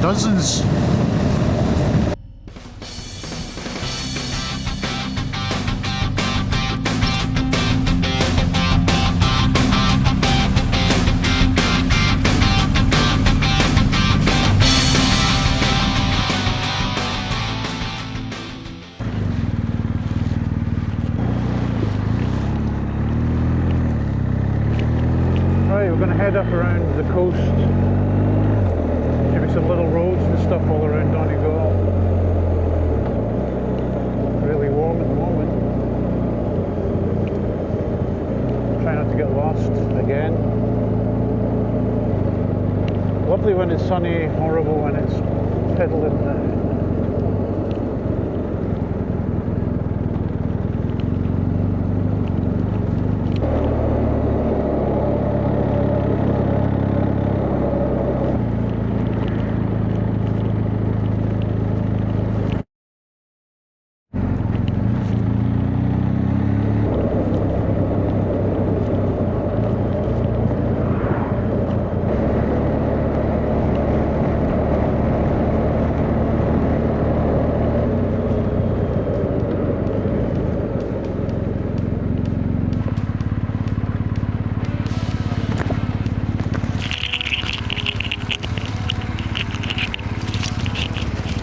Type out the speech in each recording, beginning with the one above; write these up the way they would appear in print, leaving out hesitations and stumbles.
dozens. We're going to head up around the coast, maybe some little roads and stuff all around Donegal. Really warm at the moment. Try not to get lost again. Lovely when it's sunny, horrible when it's piddling.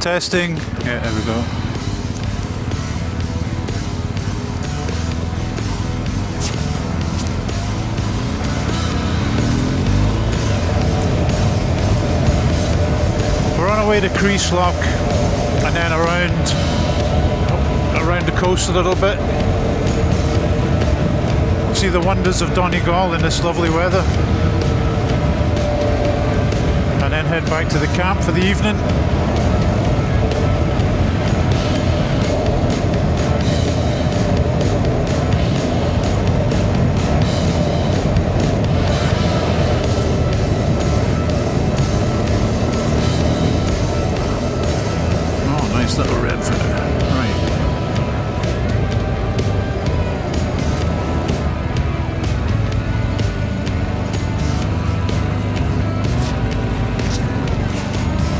Testing. Yeah, there we go. We're on our way to Lock and then around the coast a little bit. See the wonders of Donegal in this lovely weather. And then head back to the camp for the evening. Little red for right.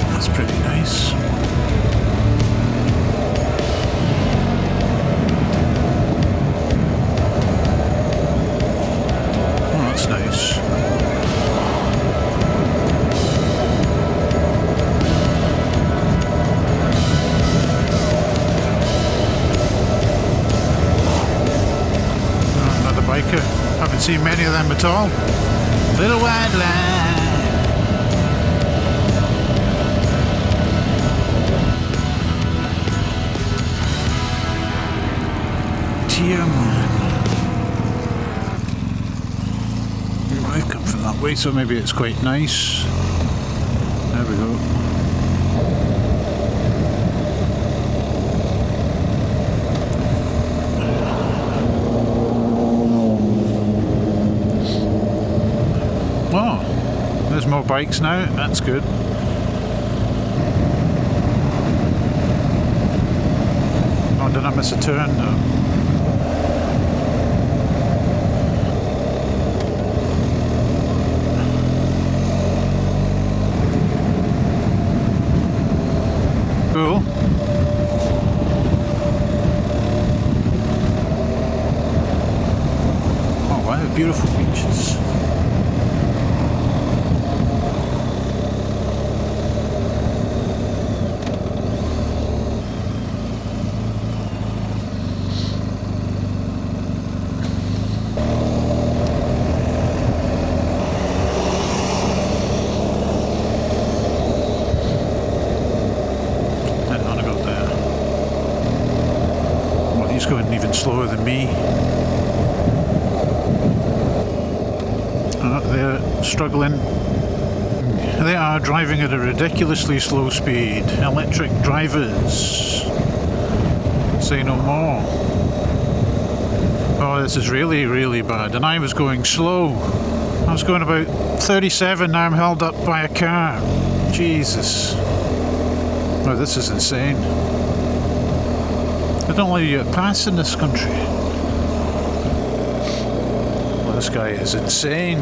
That's pretty nice. Oh, that's nice. Biker. Haven't seen many of them at all. Little white line. Tier 1. I've come from that way, so maybe it's quite nice. There we go. Oh, there's more bikes now, that's good. Oh, did I miss a turn? No. Cool. Oh wow, beautiful beaches. Going even slower than me. They're struggling. They are driving at a ridiculously slow speed. Electric drivers. Say no more. Oh, this is really, really bad. And I was going slow. I was going about 37, now I'm held up by a car. Jesus. Oh, this is insane. They don't let you pass in this country. Well, this guy is insane.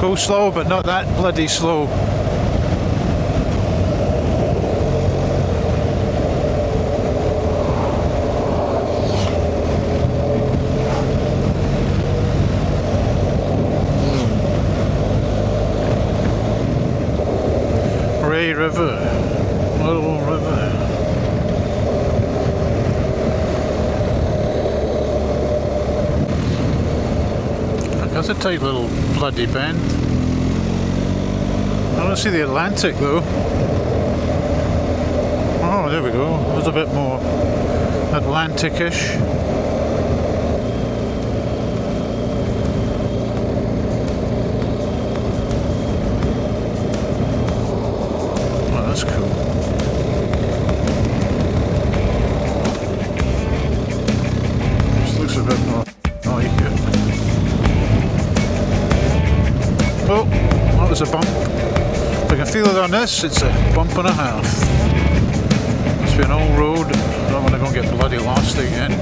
Go slow, but not that bloody slow. River, little river. That's a tight little bloody bend. I don't see the Atlantic though. Oh, there we go. There's a bit more Atlantic-ish. That's cool. This looks a bit more like it. Oh, that was a bump. If I can feel it on this, it's a bump and a half. Must be an old road. I don't want to go and get bloody lost again.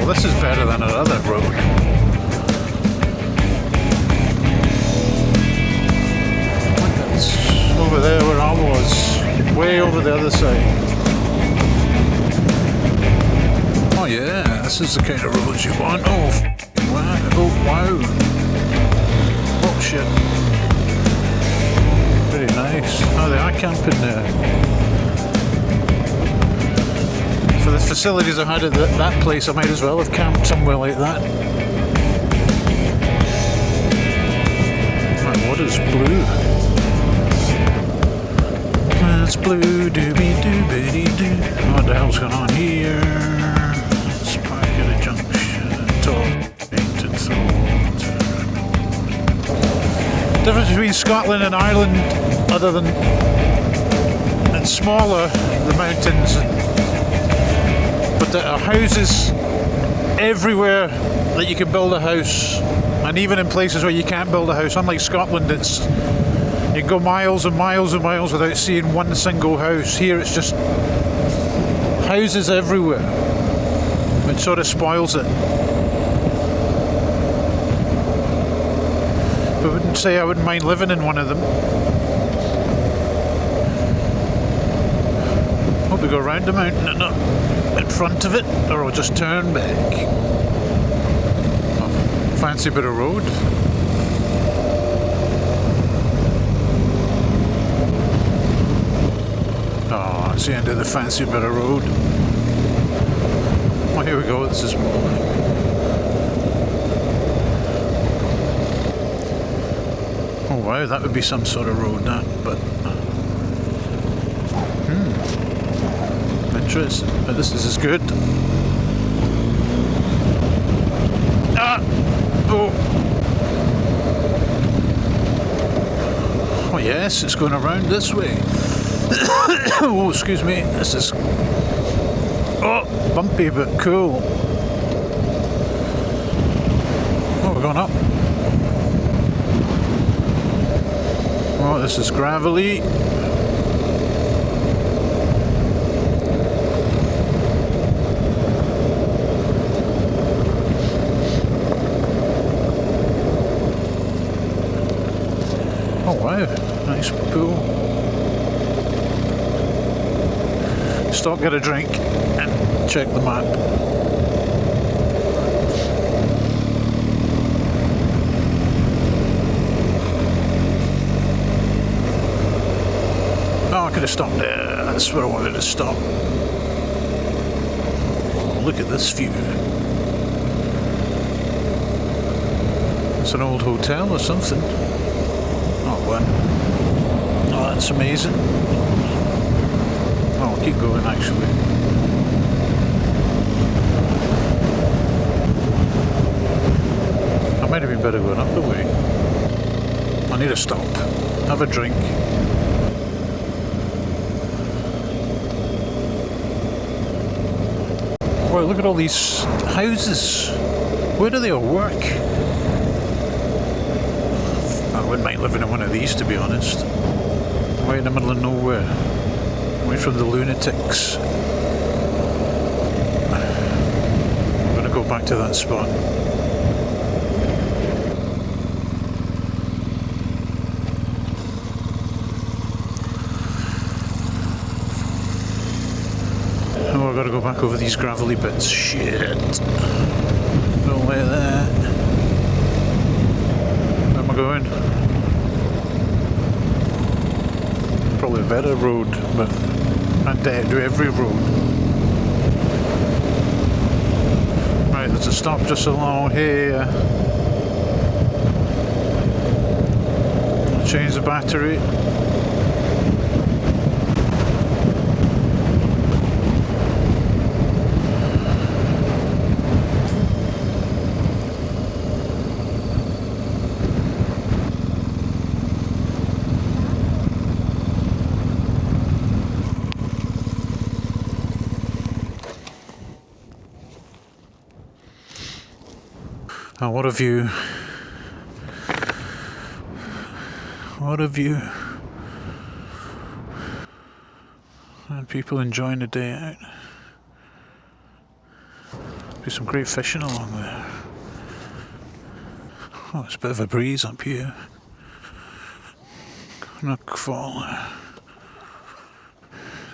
This is better than another road. It's over there where I was, way over the other side. Oh yeah, this is the kind of roads you want. Oh, wow. Oh, wow. Oh shit. Very nice. Oh, they are camping there. For the facilities I've had at that place, I might as well have camped somewhere like that. My water's blue. It's blue, doobie-doobity-doo. What the hell's going on here? Let's park at a junction. Top painted throat. Difference between Scotland and Ireland, other than it's smaller, the mountains. But there are houses everywhere that you can build a house, and even in places where you can't build a house. Unlike Scotland, it's you can go miles and miles and miles without seeing one single house. Here it's just houses everywhere, which sort of spoils it. But I wouldn't say I wouldn't mind living in one of them. Hope we go around the mountain and not in front of it, or I'll just turn back. Oh, fancy bit of road. Oh, it's the end of the fancy bit of road. Oh, here we go. This is oh wow, that would be some sort of road, that, but interesting. But this is good. Ah! Oh! Oh yes, it's going around this way. Oh, excuse me. This is bumpy but cool. Oh, we're going up. Oh, this is gravelly. Oh wow, nice pool. Stop, get a drink, and check the map. Oh, I could have stopped there. That's where I wanted to stop. Oh, look at this view. It's an old hotel or something. Oh, well. Oh, that's amazing. Oh, I'll keep going actually. I might have been better going up the way. I need to stop. Have a drink. Wow, look at all these houses. Where do they all work? I wouldn't mind living in one of these, to be honest. Right in the middle of nowhere. Away from the lunatics. I'm going to go back to that spot. Oh, I've got to go back over these gravelly bits. Shit. Don't like that. Where am I going? Probably a better road, but I dare do every road. Right, there's a stop just along here. I'll change the battery. Oh, what a view. What a view. And people enjoying the day out. Be some great fishing along there. Oh, it's a bit of a breeze up here. Look for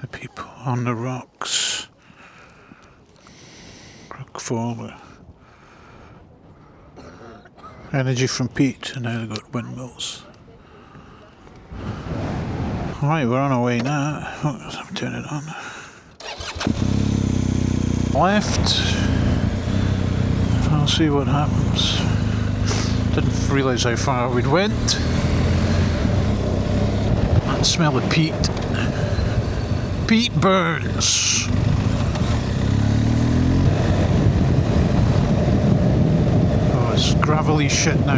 the people on the rocks. Look forward. Energy from peat, and now they've got windmills. Alright, we're on our way now. Oh, I'm turning it on. Left. I'll see what happens. Didn't realise how far we'd went. I smell the peat. Peat burns. It's gravelly shit now.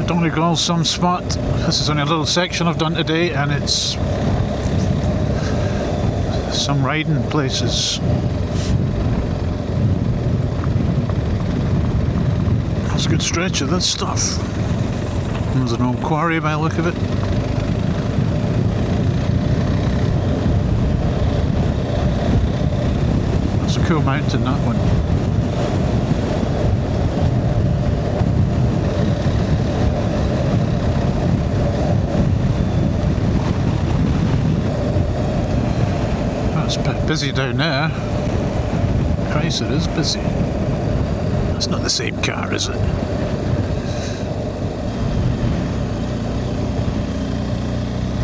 Donegal, some spot. This is only a little section I've done today, and it's some riding places. That's a good stretch of this stuff. There's an old quarry by the look of it. Cool mountain, that one. That's a bit busy down there. Christ, it is busy. That's not the same car, is it?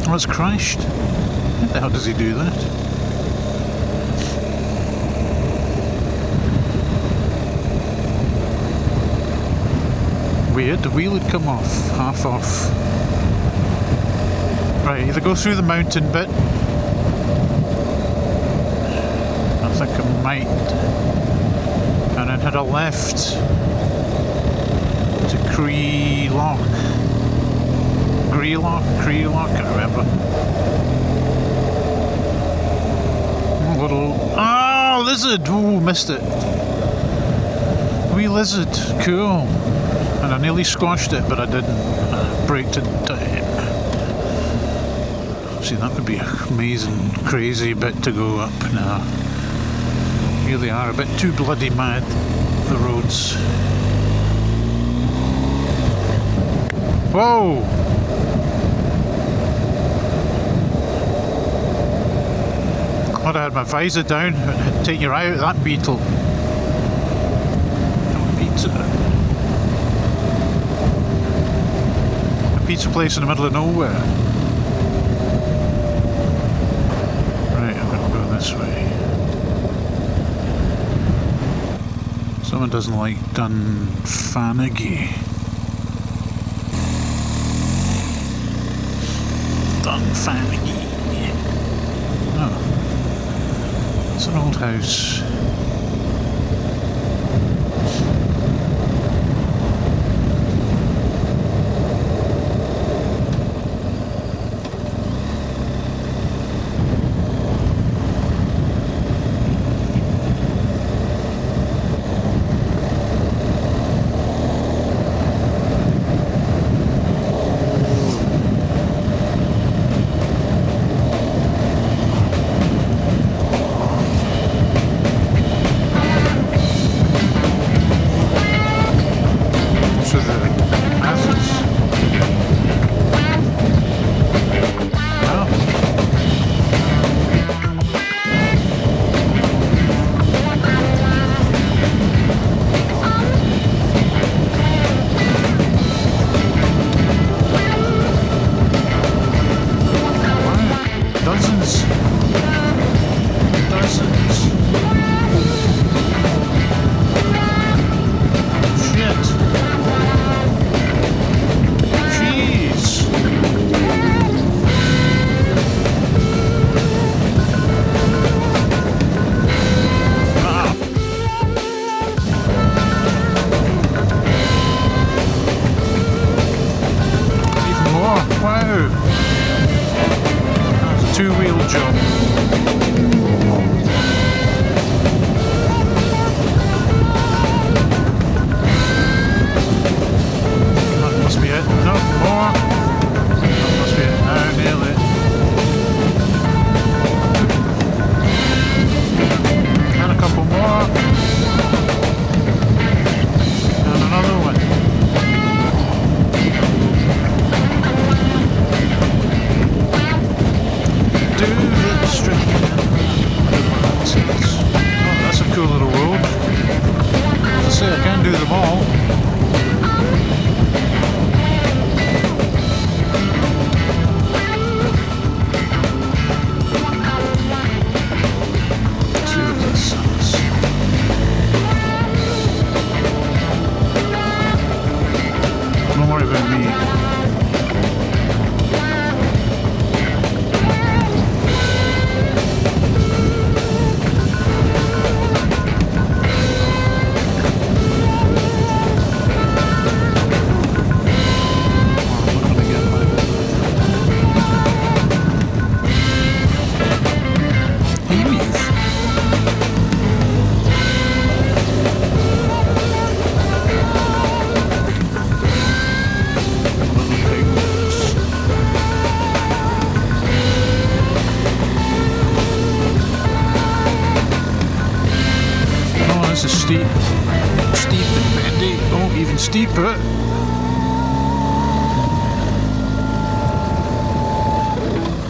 Oh, it's crashed. How the hell does he do that? Weird, the wheel had come off, half off. Right, either go through the mountain bit. I think I might. And then head a left to Creelock. Creelock, I remember. A little. Oh, lizard! Ooh, missed it. Wee lizard, cool. And I nearly squashed it, but I didn't. I braked in time. See, that would be an amazing, crazy bit to go up now. Here they are, a bit too bloody mad, the roads. Whoa! Glad I had my visor down. It'd take you out of that beetle. No pizza. Pizza place in the middle of nowhere. Right, I'm going to go this way. Someone doesn't like Dunfanaghy. Dunfanaghy. Oh. It's an old house. job. That must be it. No, more. That must be it now, nearly. And a couple more. And another one. Do the strip. Oh, that's a cool little road. As I say, I can't do them all. Let's see what this says. Don't worry about me. This is steep and bendy. Oh, even steeper.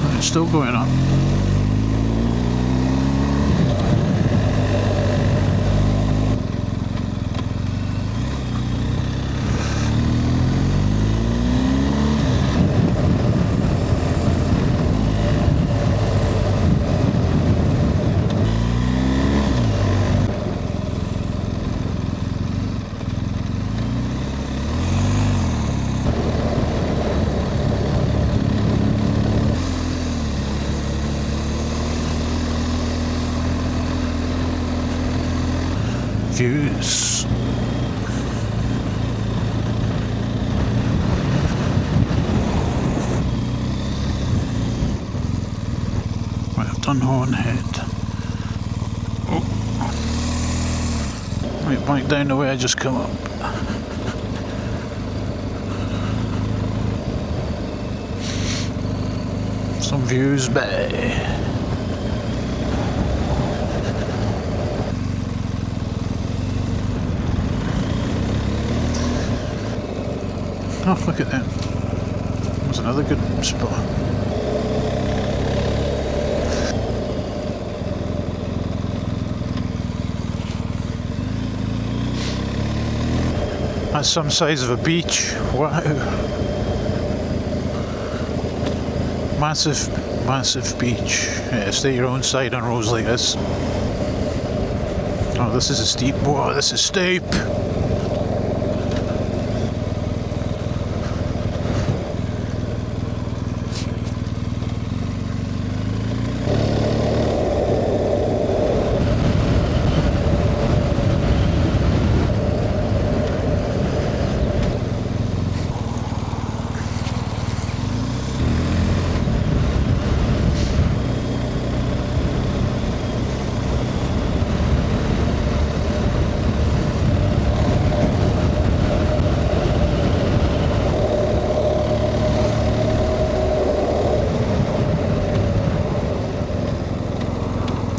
And it's still going up. Views. Right, I've done Hornhead. Oh. Right, back down the way I just come up. Some views bay. Oh, look at that. There's another good spot. That's some size of a beach. Wow. Massive beach. Yeah, stay your own side on roads like this. Oh, this is a steep. Whoa, this is steep.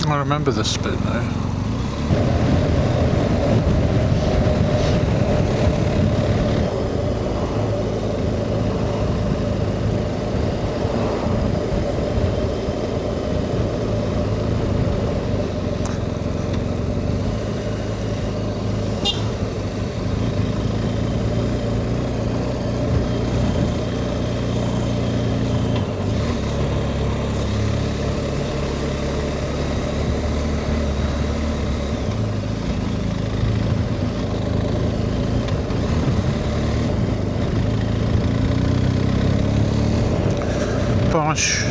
I remember this bit now. Posh.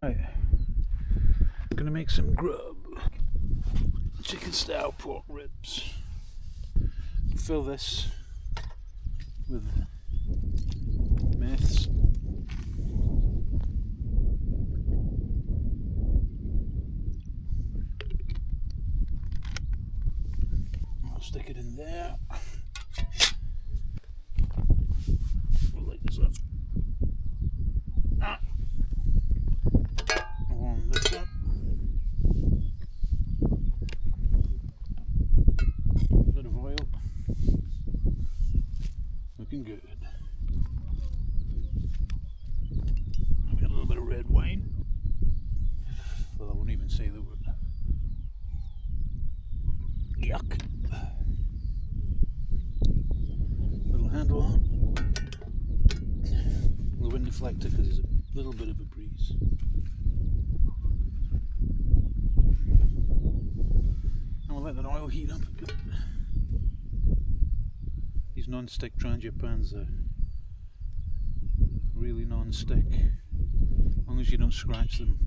Right, I'm gonna make some grub. Chicken style pork ribs. Fill this with mace. I'll stick it in there. We'll light this up. Warm this up. Bit of oil. Looking good. I've got a little bit of red wine. Well, I wouldn't even say the word. Yuck. Little handle on. The wind deflector because there's a little bit of a breeze. And we'll let the oil heat up a bit. These non-stick Trangipans are really non-stick, as long as you don't scratch them,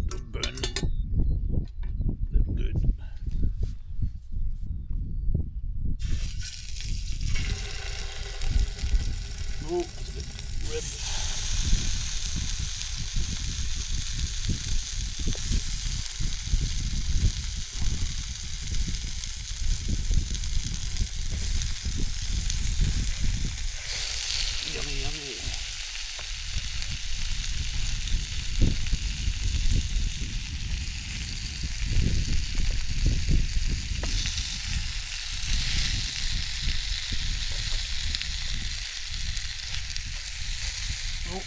don't burn them, they're good. Oh, that's a bit rib. Yummy, yummy. Oh.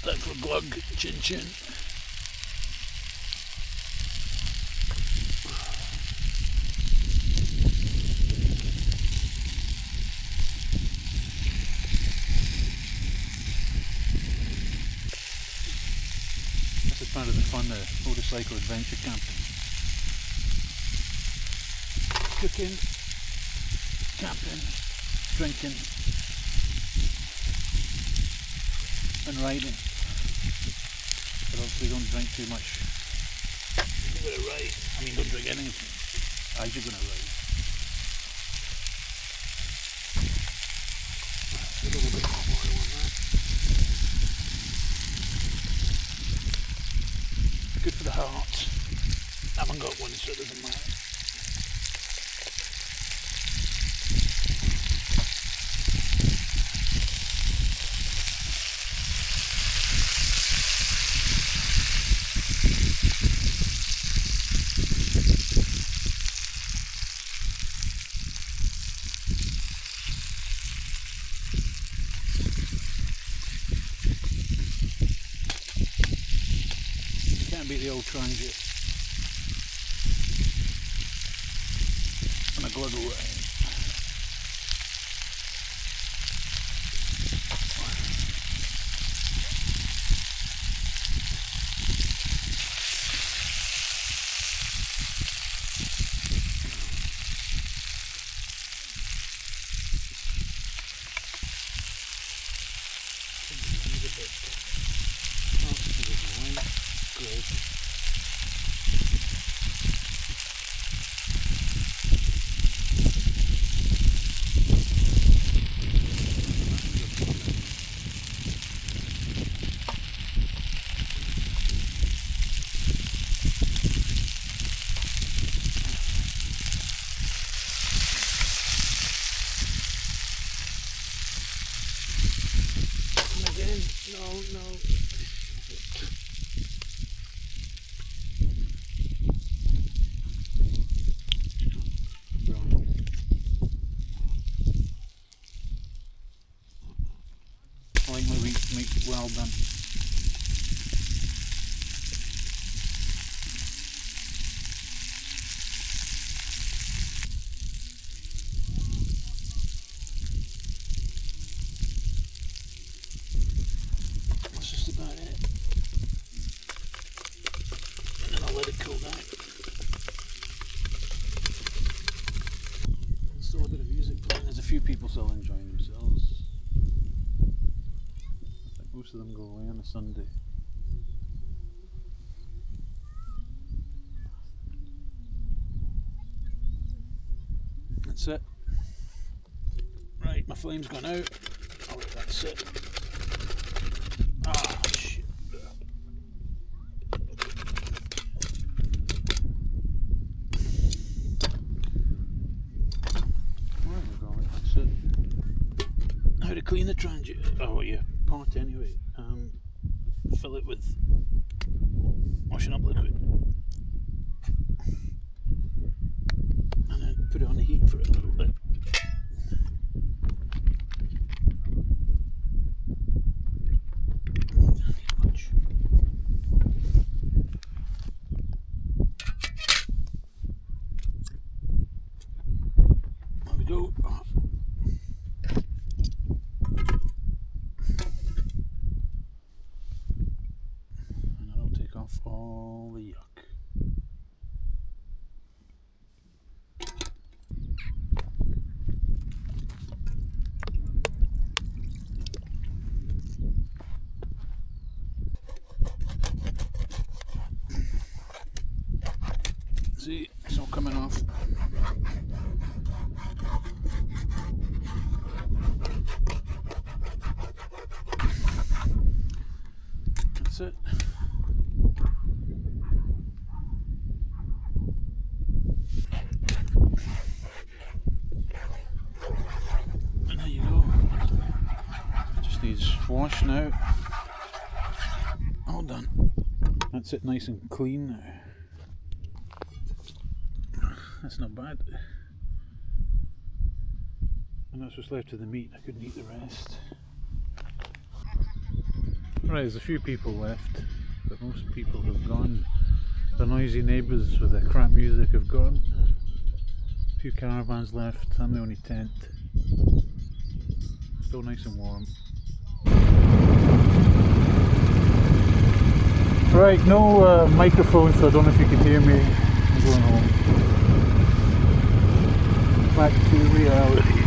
Time for glug, chin chin. This is part of the fun of motorcycle adventure camping. Cooking, camping, drinking and riding. But obviously don't drink too much. You're going to ride. I mean, don't drink anything as you're going to ride. A little bit more oil on that. Good for the heart. I haven't got one, so it doesn't matter. Can't beat the old Transit and a glug away. most of them go away on a Sunday. That's it. Right, my flame's gone out. Oh, that's it. Ah, shit. There we go, that's it. How to clean the transient? Oh, yeah, pot anyway. Fill it with washing up liquid. And then put it on the heat for a little bit. Much. There we go. And that'll take off all the yuck. See, it's all coming off. That's it. And there you go. Just needs washing out. All done. That's it, nice and clean now. That's not bad. And that's what's left of the meat. I couldn't eat the rest. Right, there's a few people left, but most people have gone. The noisy neighbours with the crap music have gone. A few caravans left. I'm the only tent. Still nice and warm. Right, no microphone, so I don't know if you can hear me. I'm going home. Back to reality.